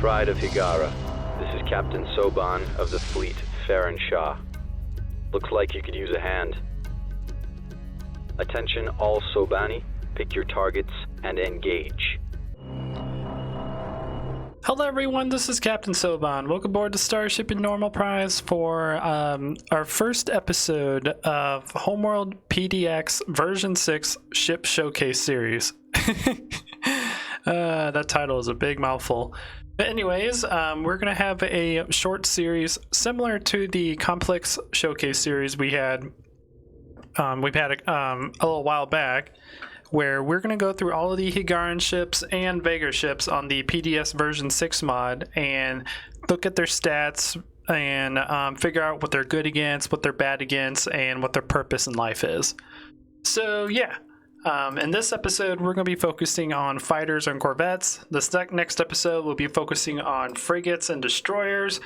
Pride of Hiigara. This is Captain Soban of the fleet, Farron Shah. Looks like you could use a hand. Attention all Sobani, pick your targets and engage. Hello everyone, this is Captain Soban. Welcome aboard the Starship in Normal Prize for our first episode of Homeworld PDX version 6 Ship Showcase Series. That title is a big mouthful. But anyways, we're going to have a short series similar to the Complex Showcase series we've had a little while back, where we're going to go through all of the Hiigaran ships and Vega ships on the PDS version 6 mod and look at their stats and figure out what they're good against, what they're bad against, and what their purpose in life is. So yeah, in this episode we're going to be focusing on fighters and corvettes. This next episode we'll be focusing on frigates and destroyers,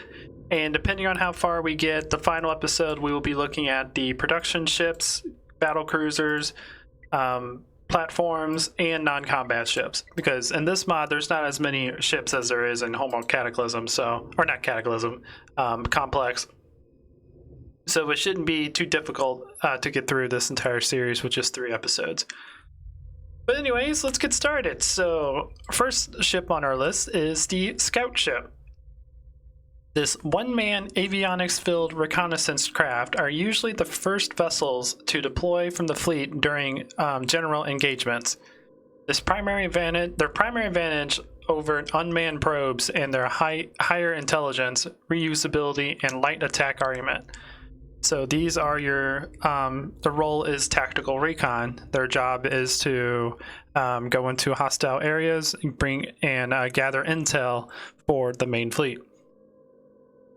and depending on how far we get, the final episode we will be looking at the production ships, battle cruisers, platforms, and non-combat ships, because in this mod there's not as many ships as there is in Homeworld Cataclysm, Complex. So it shouldn't be too difficult to get through this entire series with just 3 episodes. But anyways, let's get started. So first ship on our list is the Scout ship. This one-man avionics-filled reconnaissance craft are usually the first vessels to deploy from the fleet during general engagements. Their primary advantage over unmanned probes and their higher intelligence, reusability, and light attack argument. So these are your, the role is tactical recon. Their job is to go into hostile areas and gather intel for the main fleet.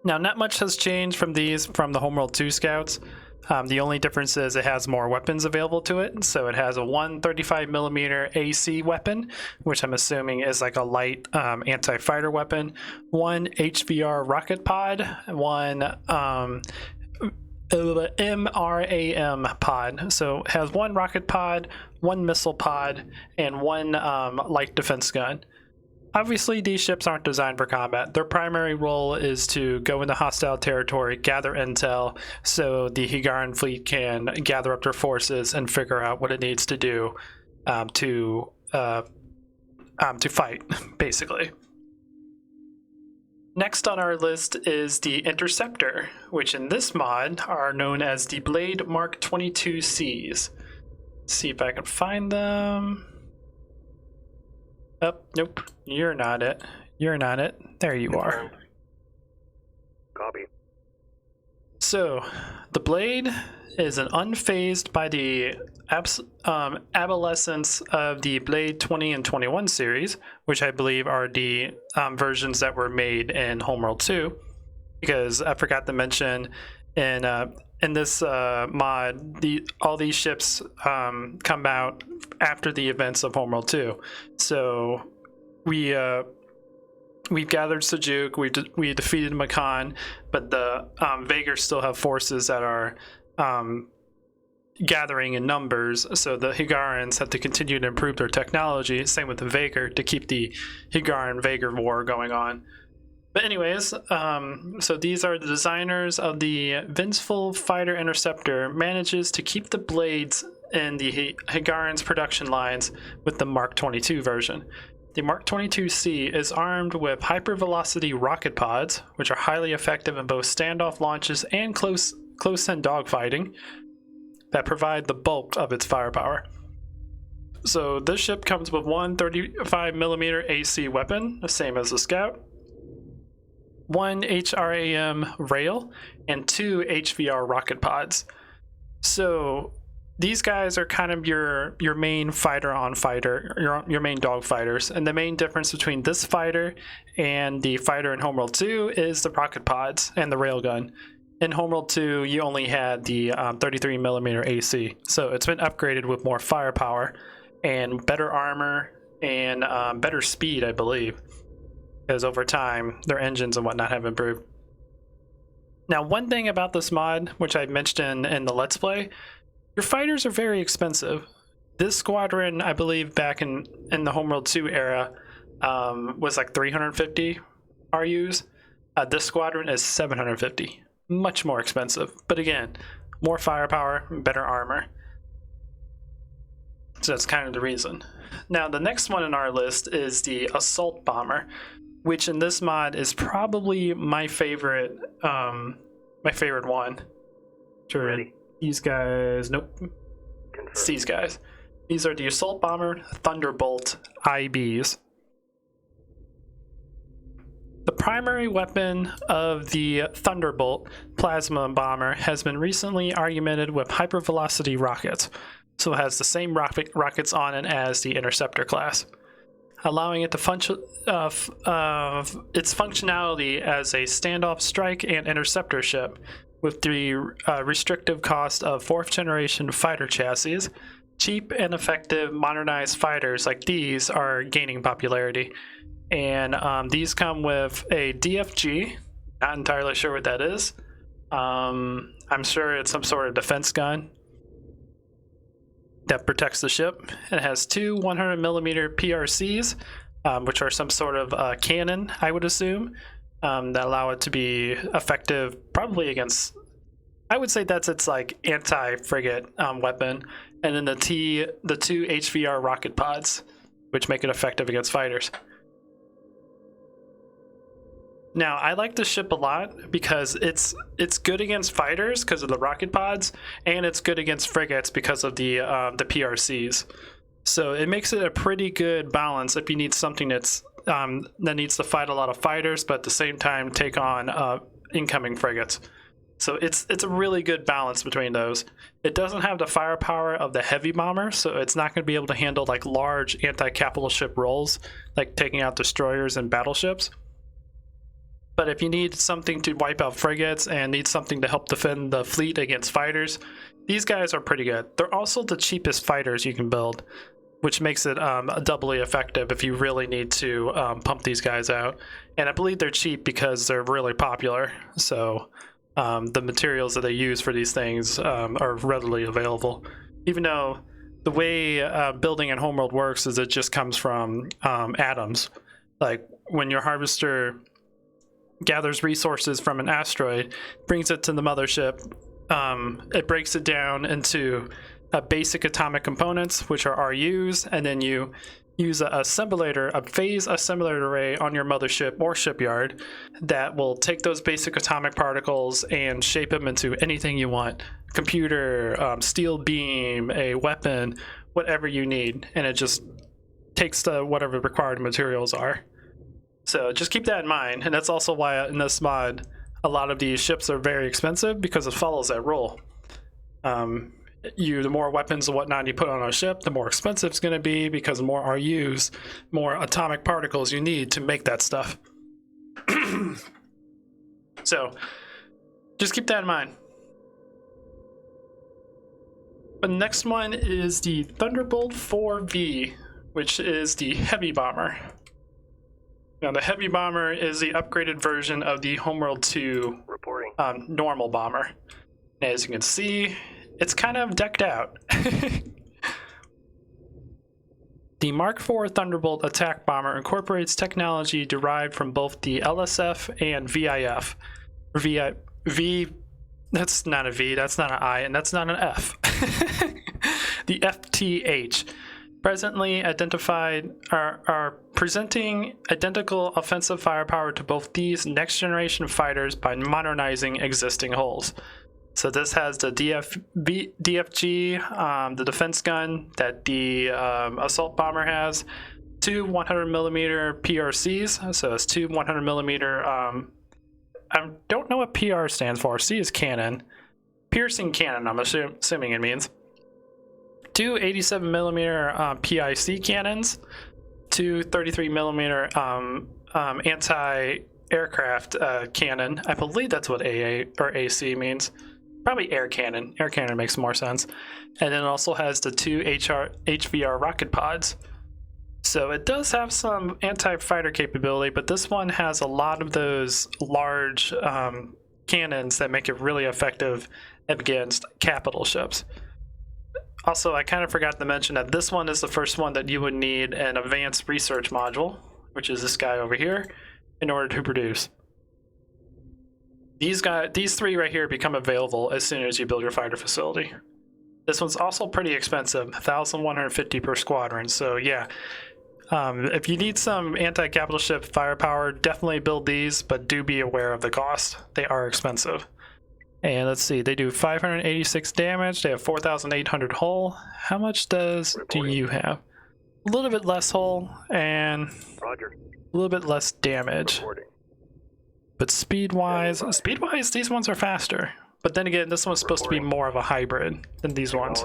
Now, not much has changed from the Homeworld 2 Scouts. The only difference is it has more weapons available to it. So it has a 135mm AC weapon, which I'm assuming is like a light anti-fighter weapon, one HVR rocket pod, one MRAM pod. So it has one rocket pod, one missile pod, and one light defense gun. Obviously, these ships aren't designed for combat. Their primary role is to go into hostile territory, gather intel, so the Hiigaran fleet can gather up their forces and figure out what it needs to do to fight, basically. Next on our list is the Interceptor, which in this mod are known as the Blade Mark 22Cs. Let's see if I can find them. Oh, nope. You're not it. You're not it. There you are. Copy. So, the Blade is an unfazed by the adolescence of the Blade 20 and 21 series, which I believe are the versions that were made in Homeworld 2. Because I forgot to mention, in this mod, all these ships come out after the events of Homeworld 2. So we've gathered Sejuk, we defeated Makan, but the Vagers still have forces that are gathering in numbers, so the Hiigarans have to continue to improve their technology, same with the Vager, to keep the Hiigaran-Vager war going on. But anyways, so these are the designers of the Vengeful Fighter Interceptor manages to keep the blades in the Hiigaran's production lines with the Mark 22 version. The Mark 22C is armed with hypervelocity rocket pods, which are highly effective in both standoff launches and close-in dogfighting, that provide the bulk of its firepower. So this ship comes with one 35mm AC weapon, the same as the Scout, one HRAM rail, and 2 HVR rocket pods. So these guys are kind of your main fighter, your main dog fighters. And the main difference between this fighter and the fighter in Homeworld 2 is the rocket pods and the railgun. In Homeworld 2, you only had the 33mm AC. So it's been upgraded with more firepower and better armor and better speed, I believe, because over time their engines and whatnot have improved. Now, one thing about this mod, which I mentioned in the Let's Play, your fighters are very expensive. This squadron, I believe, back in the Homeworld 2 era, was like $350 RUs. This squadron is 750, much more expensive. But again, more firepower, better armor. So that's kind of the reason. Now the next one in our list is the assault bomber, which in this mod is probably my favorite. My favorite one. Sure. Ready. These guys. Nope. Confirm. It's these guys. These are the assault bomber Thunderbolt IBs. The primary weapon of the Thunderbolt plasma bomber has been recently augmented with hypervelocity rockets, so it has the same rockets on it as the Interceptor class, allowing it to function its functionality as a standoff strike and interceptor ship with the restrictive cost of 4th generation fighter chassis. Cheap and effective modernized fighters like these are gaining popularity. And these come with a DFG. Not entirely sure what that is. I'm sure it's some sort of defense gun that protects the ship. It has two 100mm PRCs, which are some sort of cannon, I would assume, that allow it to be effective probably against... I would say that's its like anti-frigate weapon. And then the two HVR rocket pods, which make it effective against fighters. Now, I like this ship a lot because it's good against fighters because of the rocket pods, and it's good against frigates because of the PRCs. So it makes it a pretty good balance if you need something that needs to fight a lot of fighters, but at the same time take on incoming frigates. So it's a really good balance between those. It doesn't have the firepower of the heavy bomber, so it's not going to be able to handle like large anti-capital ship roles, like taking out destroyers and battleships. But if you need something to wipe out frigates and need something to help defend the fleet against fighters, these guys are pretty good. They're also the cheapest fighters you can build, which makes it doubly effective if you really need to pump these guys out. And I believe they're cheap because they're really popular. So the materials that they use for these things are readily available. Even though the way building in Homeworld works is it just comes from atoms. Like when your harvester gathers resources from an asteroid, brings it to the mothership, it breaks it down into basic atomic components, which are RUs, and then you use a phase assemblator array on your mothership or shipyard that will take those basic atomic particles and shape them into anything you want. Computer, steel beam, a weapon, whatever you need, and it just takes whatever required materials are. So just keep that in mind, and that's also why in this mod a lot of these ships are very expensive, because it follows that rule. The more weapons and whatnot you put on a ship, the more expensive it's going to be, because the more RUs, more atomic particles you need to make that stuff. So just keep that in mind. The next one is the Thunderbolt 4V, which is the heavy bomber. Now, the heavy bomber is the upgraded version of the Homeworld 2 Reporting. Normal bomber. And as you can see, it's kind of decked out. The Mark IV Thunderbolt attack bomber incorporates technology derived from both the LSF and VIF. That's not a V, that's not an I, and that's not an F. The FTH. Presently identified are presenting identical offensive firepower to both these next generation fighters by modernizing existing hulls. So this has the DFG, the defense gun that the assault bomber has, two 100mm PRCs. So it's two 100mm. I don't know what PR stands for. C is cannon. Piercing cannon, I'm assuming it means. Two 87mm PIC cannons, two 33mm anti-aircraft cannon. I believe that's what AA or AC means. Probably air cannon. Air cannon makes more sense. And then it also has the two HVR rocket pods. So it does have some anti-fighter capability, but this one has a lot of those large cannons that make it really effective against capital ships. Also, I kind of forgot to mention that this one is the first one that you would need an advanced research module, which is this guy over here. in order to produce. These three right here become available as soon as you build your fighter facility. This one's also pretty expensive, 1,150 per squadron. So yeah, if you need some anti-capital ship firepower, definitely build these, but do be aware of the cost. They are expensive. And let's see, they do 586 damage. They have 4,800 hull. How much do you have? A little bit less hull and Roger. a little bit less damage. Reporting. But speed-wise, these ones are faster. But then again, this one's supposed to be more of a hybrid than these ones.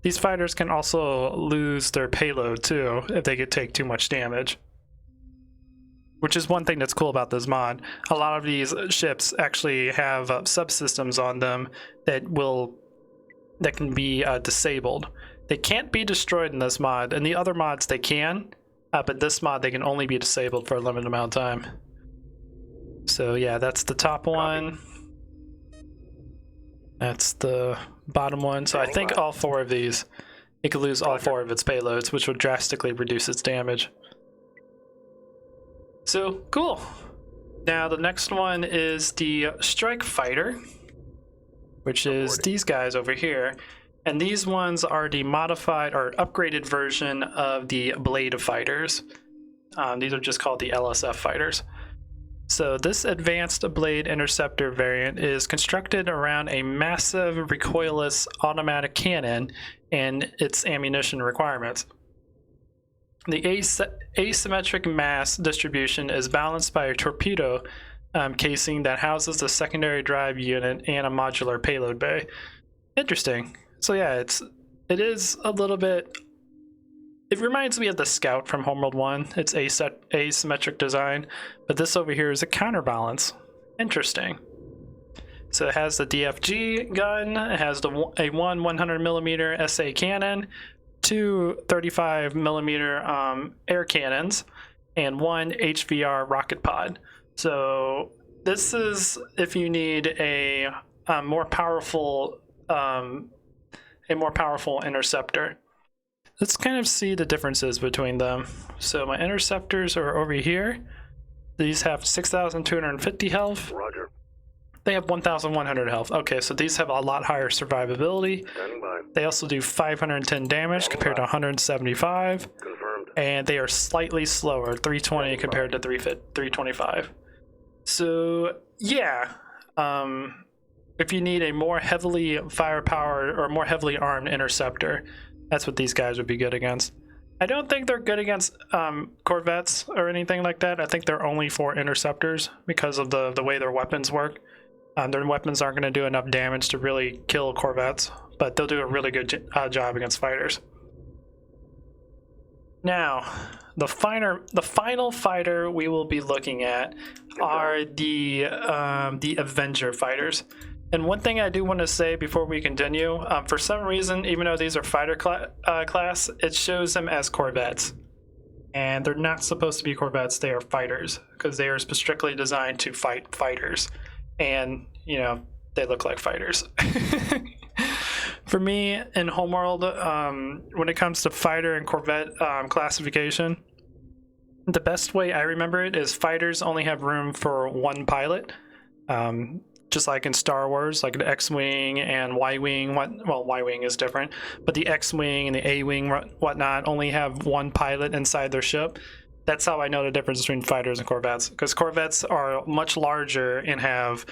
These fighters can also lose their payload too if they could take too much damage. Which is one thing that's cool about this mod. A lot of these ships actually have subsystems on them that can be disabled. They can't be destroyed in this mod. In the other mods they can, but this mod they can only be disabled for a limited amount of time. So yeah, that's the top one. That's the bottom one. So I think all four of these, it could lose all four of its payloads, which would drastically reduce its damage. So cool. Now the next one is the Strike Fighter, which is these guys over here. And these ones are the modified or upgraded version of the Blade Fighters. These are just called the LSF fighters. So this advanced blade interceptor variant is constructed around a massive recoilless automatic cannon and its ammunition requirements. The asymmetric mass distribution is balanced by a torpedo casing that houses a secondary drive unit and a modular payload bay. Interesting. So yeah, it is a little bit. It reminds me of the Scout from Homeworld 1. It's asymmetric design, but this over here is a counterbalance. Interesting. So it has the DFG gun, it has a 100mm SA cannon, two 35mm air cannons, and one HVR rocket pod. So this is if you need a more powerful interceptor. Let's kind of see the differences between them. So my interceptors are over here. These have 6,250 health. Roger. They have 1,100 health. Okay, so these have a lot higher survivability. Standing by. They also do 510 damage compared to 175. Confirmed. And they are slightly slower, 320 compared to 325. So yeah, if you need a more heavily firepower or more heavily armed interceptor, that's what these guys would be good against. I don't think they're good against Corvettes or anything like that. I think they're only for interceptors because of the way their weapons work. Their weapons aren't going to do enough damage to really kill Corvettes, but they'll do a really good job against fighters. Now, the final fighter we will be looking at are the Avenger fighters. And one thing I do want to say before we continue, for some reason, even though these are fighter class, it shows them as Corvettes. And they're not supposed to be Corvettes, they are fighters, because they are strictly designed to fight fighters. And, you know, they look like fighters. For me, in Homeworld, when it comes to fighter and Corvette classification, the best way I remember it is fighters only have room for one pilot. Just like in Star Wars, like the X-Wing and Y-Wing, well, Y-Wing is different, but the X-Wing and the A-Wing, whatnot, only have one pilot inside their ship. That's how I know the difference between fighters and Corvettes, because Corvettes are much larger and have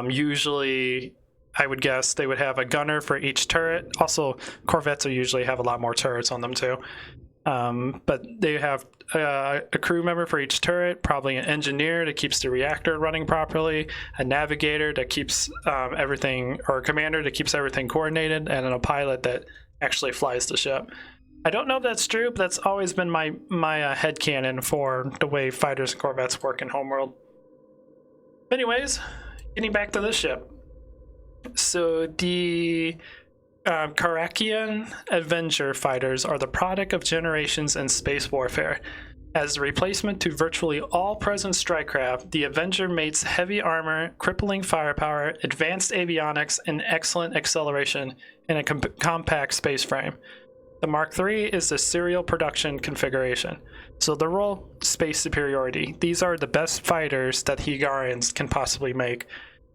usually, I would guess, they would have a gunner for each turret. Also, Corvettes usually have a lot more turrets on them too. But they have a crew member for each turret, probably an engineer that keeps the reactor running properly, a navigator that keeps everything, or a commander that keeps everything coordinated, and then a pilot that actually flies the ship. I don't know if that's true, but that's always been my headcanon for the way fighters and Corvettes work in Homeworld. Anyways, getting back to this ship. So the Karakian Avenger fighters are the product of generations in space warfare. As a replacement to virtually all present strike craft, the Avenger mates heavy armor, crippling firepower, advanced avionics, and excellent acceleration in a compact space frame. The Mark III is the serial production configuration. So the role, space superiority. These are the best fighters that Hiigarans can possibly make.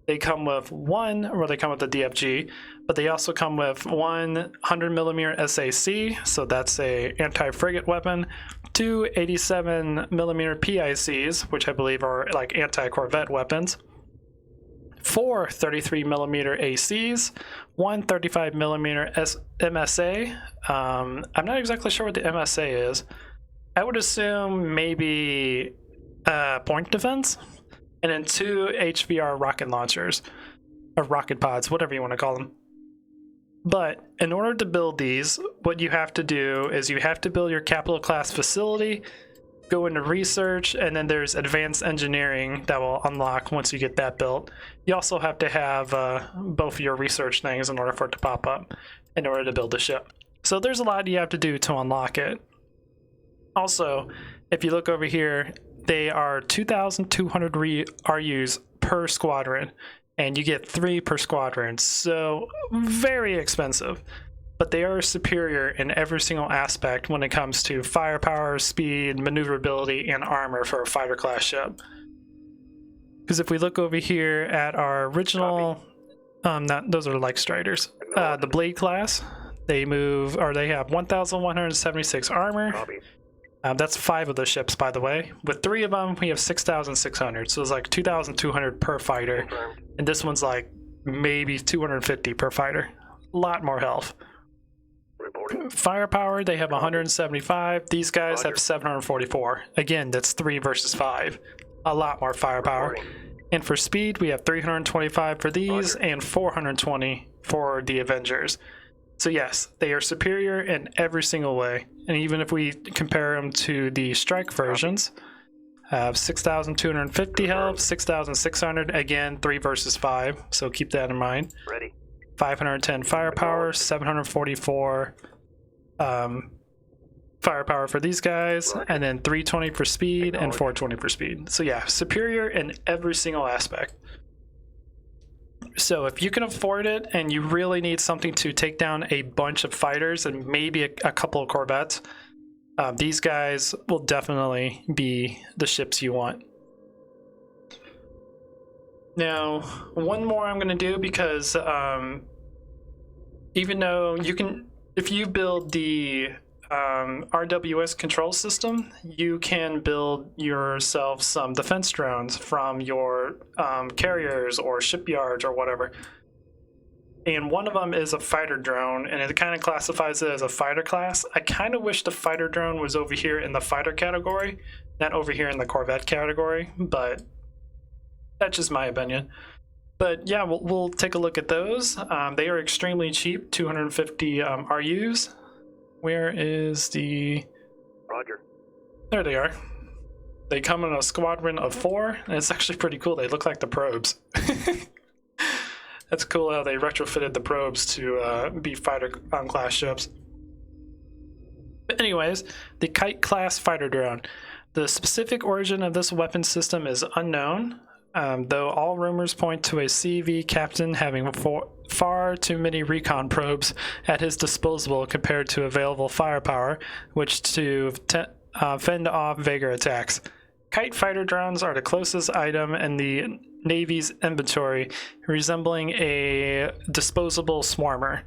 They come with they come with the DFG, but they also come with 100mm SAC, so that's a anti-frigate weapon, 2 87mm PICs, which I believe are like anti-corvette weapons, 4 33mm ACs, 1 35mm MSA. I'm not exactly sure what the MSA is. I would assume maybe point defense, and then 2 HVR rocket launchers, or rocket pods, whatever you want to call them. But in order to build these, what you have to do is you have to build your capital class facility, go into research, and then there's advanced engineering that will unlock once you get that built. You also have to have both of your research things in order for it to pop up in order to build the ship. So there's a lot you have to do to unlock it. Also, if you look over here, they are 2,200 RUs per squadron, and you get 3 per squadron, so very expensive. But they are superior in every single aspect when it comes to firepower, speed, maneuverability, and armor for a fighter class ship. Because if we look over here at our original, those are like Striders, the Blade class, they have 1,176 armor. Copy. That's 5 of the ships, by the way. With 3 of them, we have 6,600, so it's like 2,200 per fighter. Confirmed. And this one's like maybe 250 per fighter. A lot more health. Reporting. Firepower, they have 175. These guys have 744. Again, that's 3 versus 5. A lot more firepower. Reporting. And for speed, we have 325 for these and 420 for the Avengers. So yes, they are superior in every single way. And even if we compare them to the strike versions, 6,250 health, 6,600, again, 3 versus 5, so keep that in mind. Ready. 510 firepower, 744 firepower for these guys, and then 320 for speed and 420 for speed. So yeah, superior in every single aspect. So if you can afford it and you really need something to take down a bunch of fighters and maybe a couple of corvettes, these guys will definitely be the ships you want. Now, one more I'm going to do because even though you can, if you build the RWS control system, you can build yourself some defense drones from your carriers or shipyards or whatever. And one of them is a fighter drone, and it kind of classifies it as a fighter class. I kind of wish the fighter drone was over here in the fighter category, not over here in the corvette category, but that's just my opinion. But yeah, we'll take a look at those. They are extremely cheap, 250 RUs. Where is the... Roger. There they are. They come in a squadron of 4, and it's actually pretty cool. They look like the probes. That's cool how they retrofitted the probes to be fighter class ships. But anyways, the Kite class fighter drone. The specific origin of this weapon system is unknown, though all rumors point to a CV captain having far too many recon probes at his disposal compared to available firepower, which to fend off Vega attacks. Kite fighter drones are the closest item in the Navy's inventory, resembling a disposable swarmer.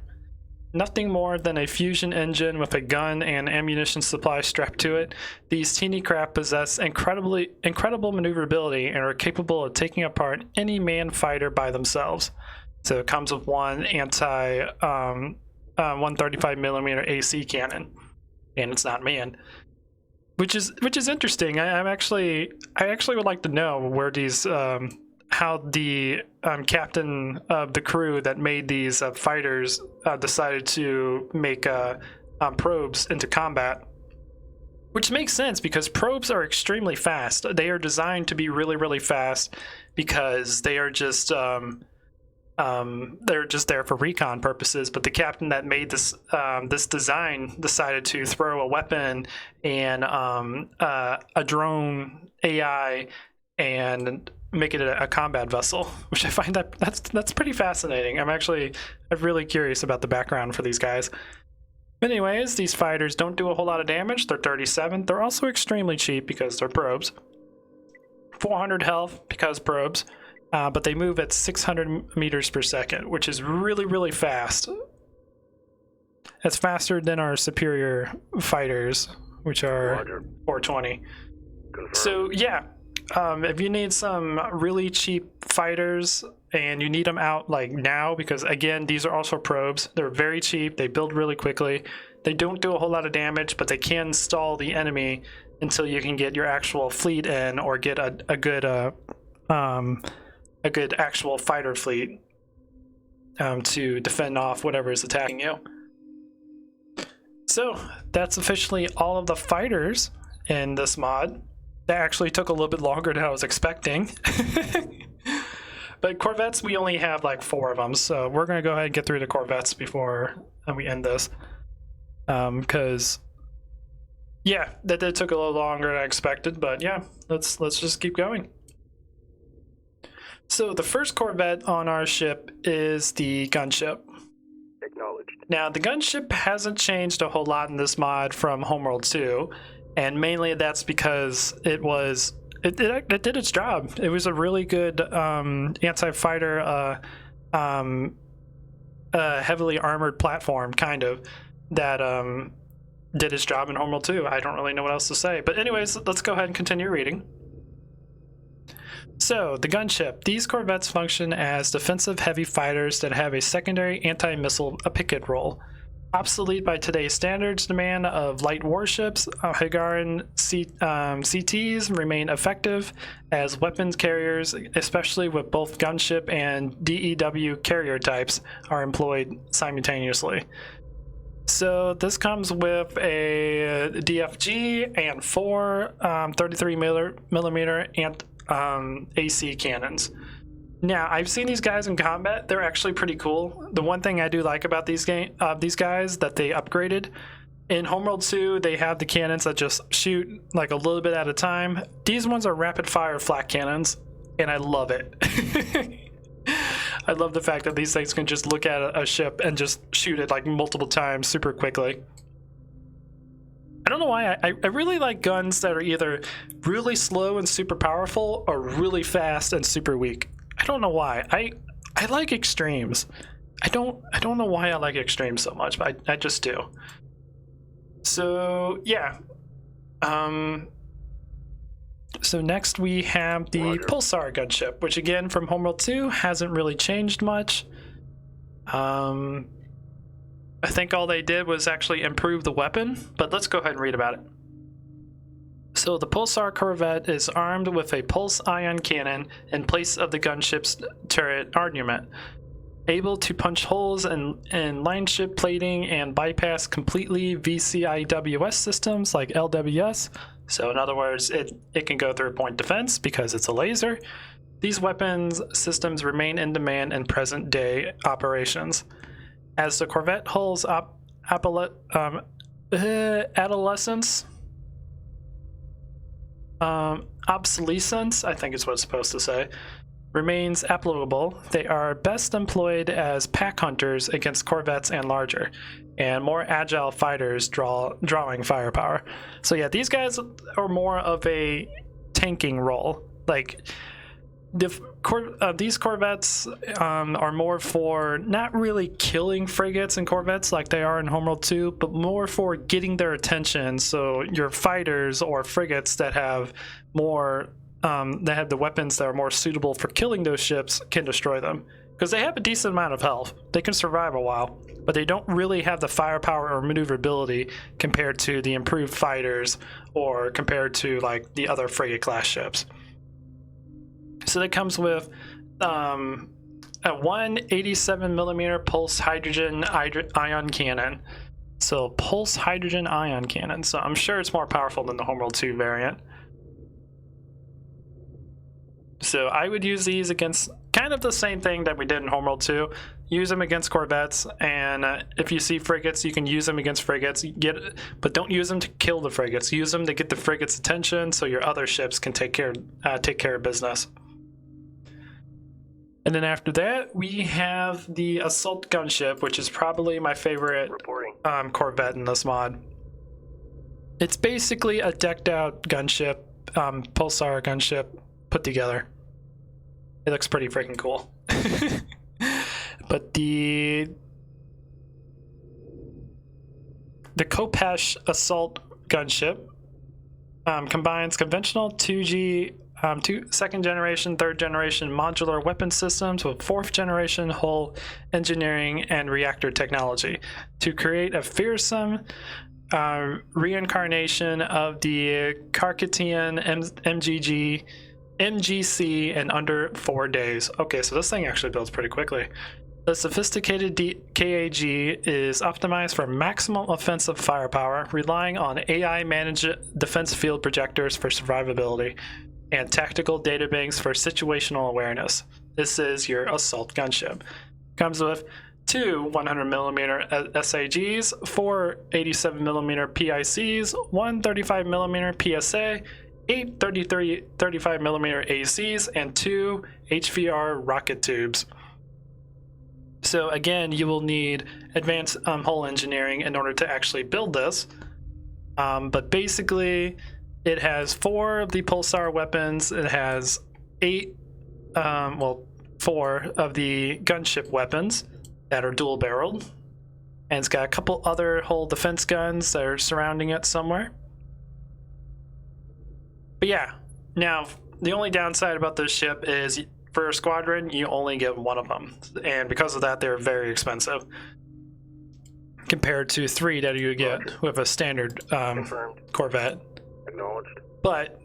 Nothing more than a fusion engine with a gun and ammunition supply strapped to it, these teeny craft possess incredible maneuverability and are capable of taking apart any manned fighter by themselves. So it comes with one 135mm AC cannon, and it's not manned, which is interesting. I actually would like to know where these how the captain of the crew that made these fighters decided to make probes into combat. Which makes sense because probes are extremely fast. They are designed to be really, really fast because they are just they're just there for recon purposes. But the captain that made this this design decided to throw a weapon and a drone AI and make it a combat vessel, which I find that's pretty fascinating. I'm really curious about the background for these guys. Anyways, these fighters don't do a whole lot of damage. They're 37. They're also extremely cheap because they're probes. 400 health because probes. But they move at 600 meters per second, which is really, really fast. It's faster than our superior fighters, which are Roger. 420. Confirmed. So yeah, if you need some really cheap fighters and you need them out like now, because again, these are also probes. They're very cheap. They build really quickly. They don't do a whole lot of damage, but they can stall the enemy until you can get your actual fleet in or get a good actual fighter fleet to defend off whatever is attacking you. So that's officially all of the fighters in this mod. That actually took a little bit longer than I was expecting. But Corvettes, we only have like 4 of them, so we're going to go ahead and get through the Corvettes before we end this. Because, yeah, that took a little longer than I expected, but yeah, let's just keep going. So the first Corvette on our ship is the gunship. Acknowledged. Now, the gunship hasn't changed a whole lot in this mod from Homeworld 2, and mainly that's because it did its job. It was a really good anti-fighter, heavily armored platform, kind of, that did its job in Homeworld 2. I don't really know what else to say. But anyways, let's go ahead and continue reading. So, the gunship. These corvettes function as defensive heavy fighters that have a secondary anti-missile picket role. Obsolete by today's standards demand of light warships, Hiigaran CTs remain effective as weapons carriers, especially with both gunship and DEW carrier types are employed simultaneously. So this comes with a DFG and 4 33mm and AC cannons. Now, I've seen these guys in combat. They're actually pretty cool. The one thing I do like about these guys that they upgraded, in Homeworld 2, they have the cannons that just shoot like a little bit at a time. These ones are rapid-fire flak cannons, and I love it. I love the fact that these things can just look at a ship and just shoot it like multiple times super quickly. I don't know why. I really like guns that are either really slow and super powerful or really fast and super weak. I don't know why. I like extremes. I don't know why I like extremes so much, but I just do. So yeah. So next we have the Roger. Pulsar gunship, which again from Homeworld 2 hasn't really changed much. I think all they did was actually improve the weapon, but let's go ahead and read about it. So the Pulsar Corvette is armed with a pulse ion cannon in place of the gunship's turret argument, able to punch holes in line ship plating and bypass completely VCIWS systems like LWS. So in other words, it can go through point defense because it's a laser. These weapons systems remain in demand in present day operations. As the Corvette hulls obsolescence, I think is what it's supposed to say, remains applicable. They are best employed as pack hunters against corvettes and larger, and more agile fighters drawing firepower. So yeah, these guys are more of a tanking role. Like these corvettes are more for not really killing frigates and corvettes like they are in Homeworld 2, but more for getting their attention. So your fighters or frigates that have more that have the weapons that are more suitable for killing those ships can destroy them, because they have a decent amount of health. They can survive a while, but they don't really have the firepower or maneuverability compared to the improved fighters or compared to like the other frigate class ships. So that comes with a 187mm pulse hydrogen ion cannon. So pulse hydrogen ion cannon. So I'm sure it's more powerful than the Homeworld 2 variant. So I would use these against kind of the same thing that we did in Homeworld 2. Use them against corvettes, and if you see frigates, you can use them against frigates. But don't use them to kill the frigates. Use them to get the frigates' attention, so your other ships can take care of business. And then after that, we have the assault gunship, which is probably my favorite Reporting. corvette in this mod. It's basically a decked out gunship, pulsar gunship put together. It looks pretty freaking cool. But the Kopesh assault gunship combines conventional 2G, second generation, third generation modular weapon systems with fourth generation hull engineering and reactor technology to create a fearsome reincarnation of the Karkatian MGC in under 4 days. Okay, so this thing actually builds pretty quickly. The sophisticated KAG is optimized for maximum offensive firepower, relying on AI-managed defense field projectors for survivability and tactical databanks for situational awareness. This is your assault gunship. Comes with 2 100mm SAGs, 4 87mm PICs, 1 35mm PSA, 8 35mm ACs, and 2 HVR rocket tubes. So again, you will need advanced hull engineering in order to actually build this. But basically, it has 4 of the pulsar weapons. It has 4 of the gunship weapons that are dual barreled. And it's got a couple other hull defense guns that are surrounding it somewhere. But yeah, now the only downside about this ship is for a squadron, you only get 1 of them. And because of that, they're very expensive compared to 3 that you get with a standard Corvette. Acknowledged. But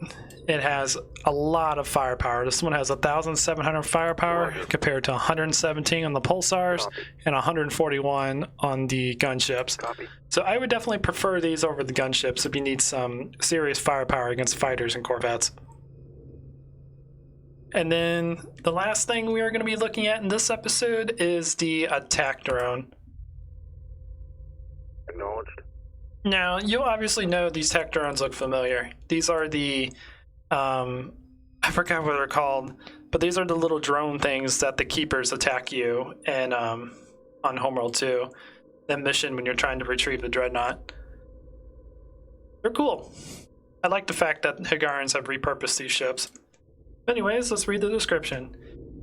it has a lot of firepower. This one has 1,700 firepower compared to 117 on the pulsars and 141 on the gunships. Copy. So I would definitely prefer these over the gunships if you need some serious firepower against fighters and corvettes. And then the last thing we are going to be looking at in this episode is the attack drone. Acknowledged. Now, you'll obviously know these tech drones look familiar. These are the, I forgot what they're called, but these are the little drone things that the keepers attack you in, on Homeworld 2, that mission when you're trying to retrieve the dreadnought. They're cool. I like the fact that Hiigarans have repurposed these ships. Anyways, let's read the description.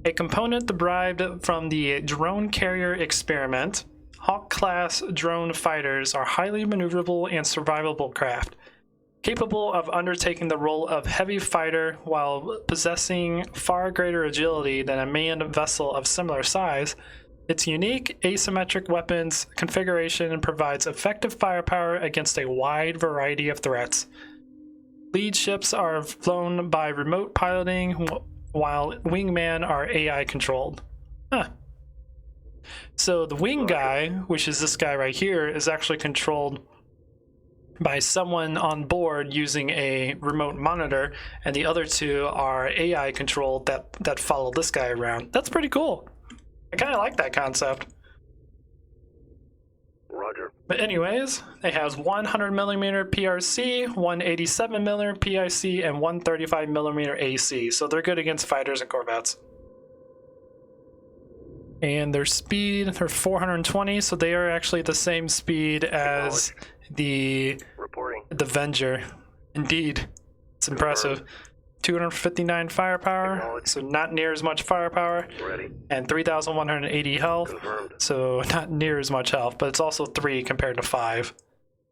A component derived from the drone carrier experiment, Hawk-class drone fighters are highly maneuverable and survivable craft, capable of undertaking the role of heavy fighter while possessing far greater agility than a manned vessel of similar size. Its unique asymmetric weapons configuration provides effective firepower against a wide variety of threats. Lead ships are flown by remote piloting, while wingmen are AI controlled. Huh. So the wing guy, which is this guy right here, is actually controlled by someone on board using a remote monitor, and the other 2 are AI controlled that follow this guy around. That's pretty cool. I kind of like that concept. Roger. But anyways, it has 100mm PRC, 187mm PIC, and 135mm AC. So they're good against fighters and corvettes. And their speed, they're 420, so they are actually the same speed as the Avenger. Indeed. It's impressive. 259 firepower, so not near as much firepower. Ready. And 3,180 health, Confirmed. so not near as much health, but it's also 3 compared to 5.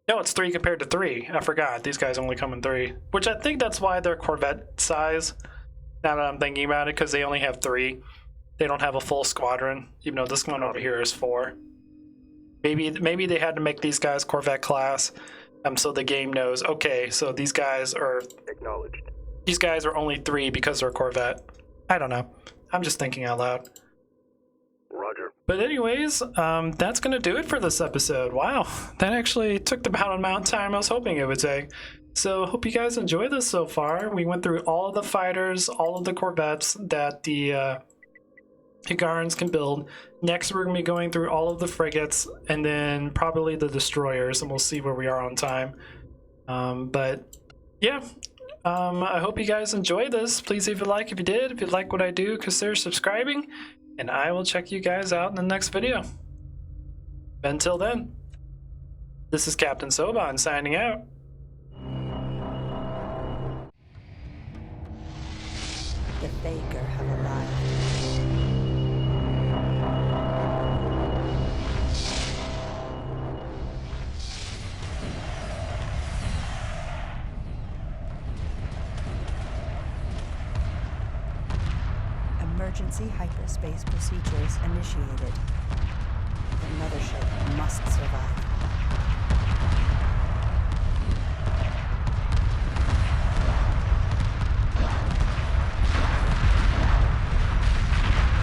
No, it's 3 compared to 3. I forgot. These guys only come in 3. Which I think that's why they're Corvette size, now that I'm thinking about it, because they only have 3. They don't have a full squadron, even though this one over here is 4. Maybe they had to make these guys Corvette class, so the game knows, okay, so these guys are... Acknowledged. These guys are only 3 because they're Corvette. I don't know. I'm just thinking out loud. Roger. But anyways, that's going to do it for this episode. Wow, that actually took about the amount of time I was hoping it would take. So hope you guys enjoyed this so far. We went through all of the fighters, all of the Corvettes that the Hiigarans can build. Next, we're going to be going through all of the frigates and then probably the destroyers, and we'll see where we are on time. But yeah. I hope you guys enjoyed this. Please leave a like if you did. If you like what I do, consider subscribing. And I will check you guys out in the next video. Until then. This is Captain Soban signing out. The Vaker have arrived. Emergency hyperspace procedures initiated. The mothership must survive.